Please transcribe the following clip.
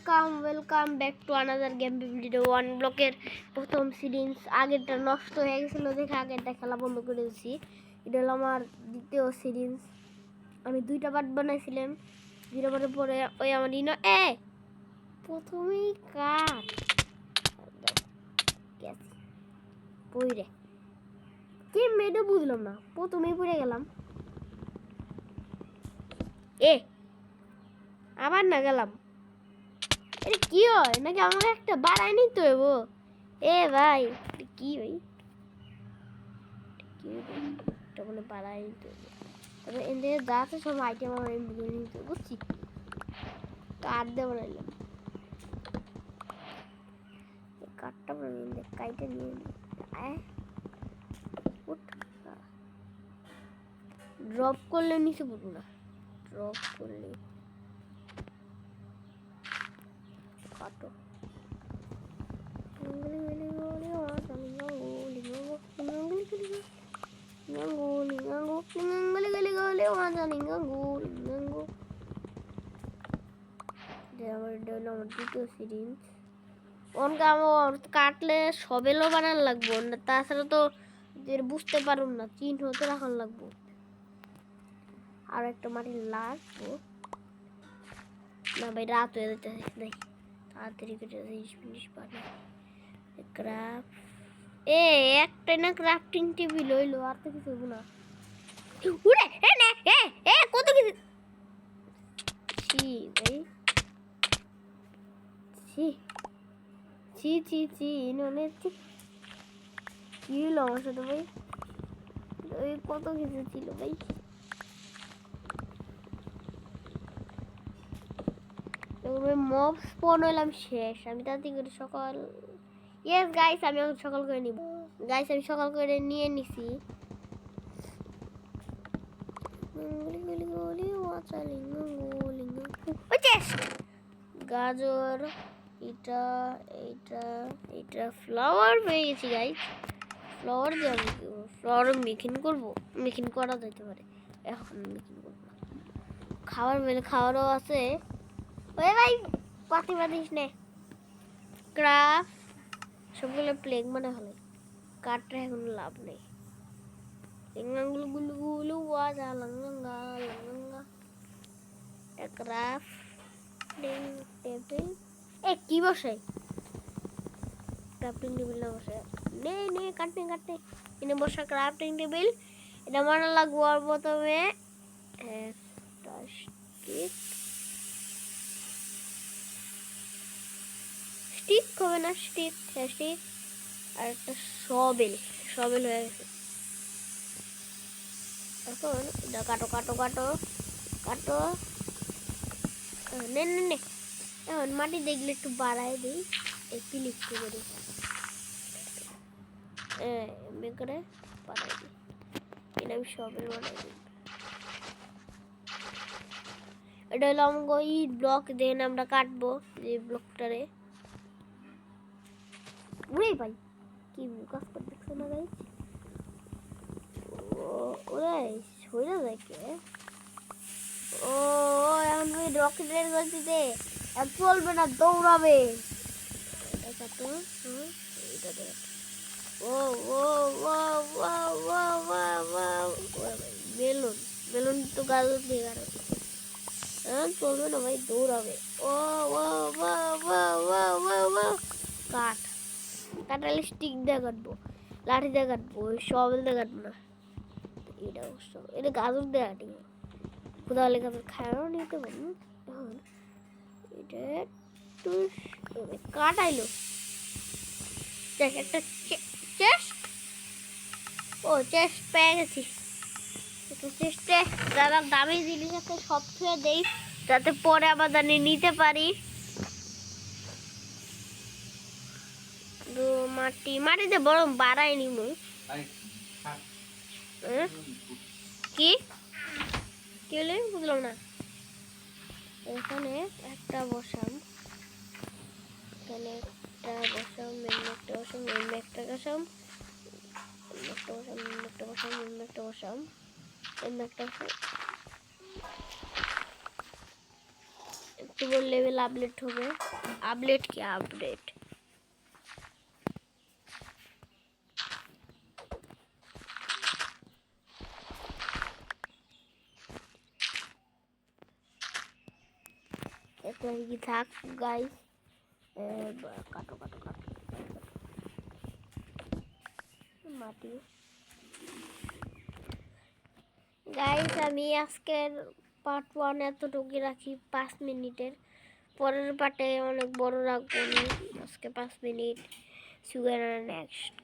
Welcome back to another game video. One ব্লকের প্রথম series আগেরটা নষ্ট হয়ে গেছিলো দেখে আগেরটা খেলা বন্ধ করে দিয়েছি। এটা হলো আমার দ্বিতীয় সিরিজ। আমি 2টা পার্ট বানাইছিলাম। 2টা পার্টের পরে ওই আমার প্রথমেই কাট পইরে কি মেয়েটা বুঝলাম না, প্রথমেই পড়ে গেলাম। আবার না গেলাম। এটা কি হয় নাকি আমাকে একটা বাড়ায় নিতে হইব? ভাই কি ভাই এটা বলে বাড়ায় নিতে হইব। তবে এদের যা আছে সব আইটেম আমার নিতে বুঝছি। কাঠ দিয়ে বানাইলাম, কাঠটা কাইটে নিয়ে ড্রপ করলে নিচে পড়বো না। ড্রপ করলে কাটো কাটলে সবেলও বানান লাগবো না, তাছাড়া তো বুঝতে পারুন না, চিহ্ন তো রাখান লাগবো। আর একটা মাটি লাগবো না ভাই, রাত হয়ে যেতেছে। নাই তাড়াতাড়ি করে জিনিস বানাই। ক্রাফট একটা না ক্রাফটিং টেবিল হইলো, আর তো কিছু হইব না। উড়ে কত কিছু ভাই, ইননে কি হলো আমার সাথে ভাই? ওই কত কিছু ছিল ভাই। মব স্পন হইলাম শেষ। আমি তাড়াতাড়ি করে সকাল গাইস আমি সকাল করে নিব। গাইস আমি সকাল করে নিয়ে নিছি। গাজর এটা ফ্লাওয়ার পেয়ে গেছি গাইস। ফ্লাওয়ার দিয়ে আমি ফ্লাওয়ার মেকিং করবো, মেকিং করা যেতে পারে। এখন মেকিং করবো না, খাওয়ারও আছে। ওই ভাই পাতি পাতিস নে। ক্রাফট সবগুলো প্লেগ মানে হলে কাঠটা এখন লাভ নেই। কি বসে ক্রাফটিং টেবিল না বসে নে কাটতে এনে বসা ক্রাফটিং টেবিল। এটা মনে লাগবো। আর প্রথমে একটা স্টিক হবে না, স্টিক আর একটা সবেল হয়ে গেছে। এখন এটা কাটো নে এখন মাটি দেখলে একটু বাড়াই দিই, একটু লিখতে করি করে বাড়াই দিই। এটা আমি সবেল বানাই দিই। এটা হলো আমাকে ওই ব্লক দেন আমরা কাটবো, যে ব্লকটারে উড়ে ভাই কি কাজ করে দেখছো না গাইস? ওরে সইরা যায় কে? এখন ওই রকেটের গতিতে চলবে না, দৌড়াবে। এটা কাটো, এটা দে। বেলুন তো গাছ দিয়ে কাটো। চলবে না ভাই, দৌড়াবে। কাটালে স্টিক দিয়ে কাটবো, লাঠি দিয়ে কাটবো, সবেল দিয়ে কাটবো না। এটা গাজর দিয়ে কাটি, কোথা হলে গাজর খায়ও নিতে পারি। এখন এটা একটু কাটাইলো একটা চেস্ট। চেস্ট পেয়ে গেছি। চেস্টে যারা দামি জিনিস আছে সব ছুঁয়ে দেই, যাতে পরে আবার নিতে পারি। মাটিতে বরং বাড়াই নিব। কি হলে বুঝলাম না। এখানে একটা বসাম, একটু পর লেভেল আপডেট হবে। আপডেট কি আপডেট? একটা কি থাক গাইস, কাটো কাটো কাটো মাটি। গাইস আমি আজকের পার্ট 1 এতটুকু রাখি, 5 মিনিটের। পরের পার্টে অনেক বড় রাখবো। আজকে 5 মিনিট। Sugar next.